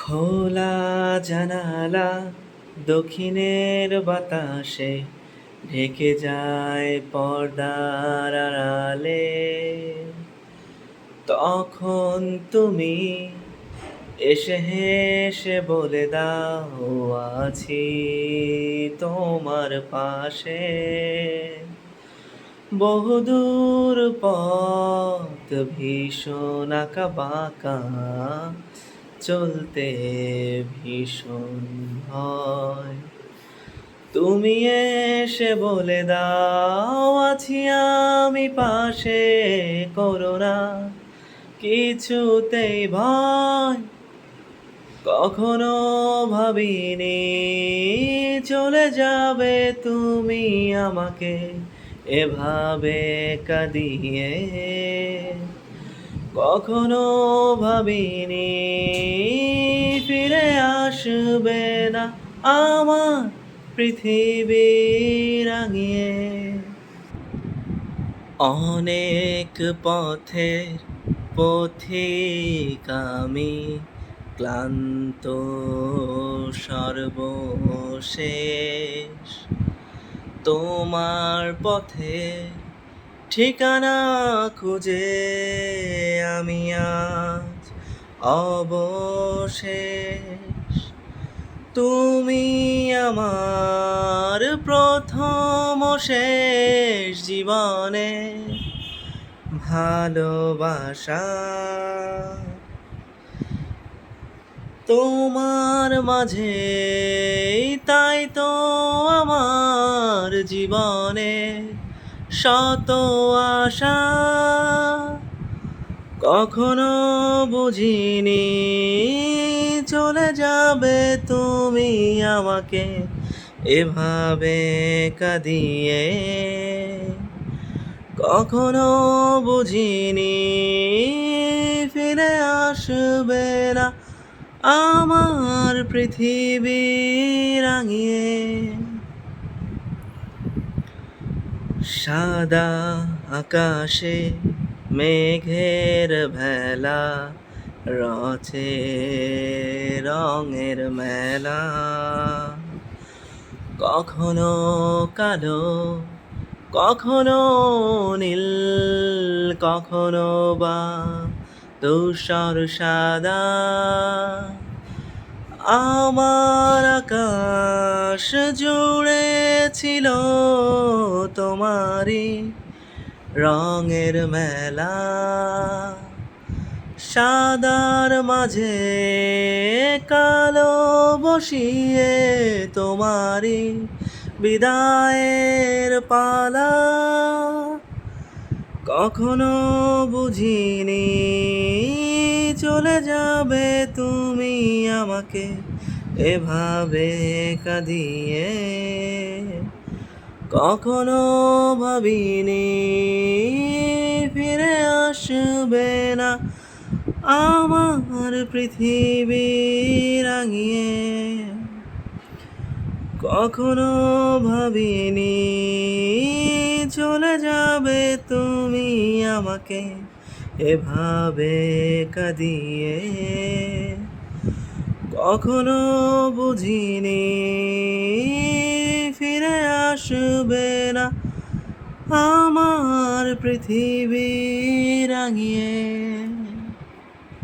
খোলা জানালা দক্ষিণের বাতাসে ঢেকে যায় পর্দার আড়ালে। তখন তুমি এসে হেসে বলে দাও, আছি তোমার পাশে। বহুদূর পথ ভীষণ আঁকা বাঁকা, চলতে ভীষণ ভয়। তুমি এসে বলে দাও, আছি আমি পাশে, করো না কিছুতেই ভয়। কখনো ভাবিনি চলে যাবে তুমি আমাকে এভাবে কাঁদিয়ে। কখনো ভাবিনি ফিরে আসবে না আমার পৃথিবী রাঙিয়ে। অনেক পথের পথিক আমি, ক্লান্ত সর্বশেষ। তোমার পথে ঠিকানা খুঁজে আমি আজ অবশেষ। তুমি আমার প্রথম ও শেষ জীবনে ভালোবাসা। তোমার মাঝে তাই তো আমার জীবনে শত আশা। কখনো বুঝিনি চলে যাবে তুমি আমাকে এভাবে কাঁদিয়ে। কখনো বুঝিনি ফিরে আসবে না আমার পৃথিবী রাঙিয়ে। সাদা আকাশে মেঘের ভেলা, রচে রঙের মেলা। কখনো কালো, কখনো নীল, কখনো বা ধূসর সাদা। আমার আকাশ জুড়ে ছিল তোমারই রঙের মেলা। সাদার মাঝে কালো বসিয়ে তোমারই বিদায়ের পালা। কখনো বুঝিনি চলে যাবে তুমি আমাকে এভাবে কাঁদিয়ে। কখনো ভাবিনি ফিরে আসবে না আমার পৃথিবী রাঙিয়ে। কখনো ভাবিনি চলে যাবে তুমি আমাকে এভাবে কাঁদিয়ে। কখনো বুঝিনি ফিরে আসবে না আমার পৃথিবী রাঙিয়ে।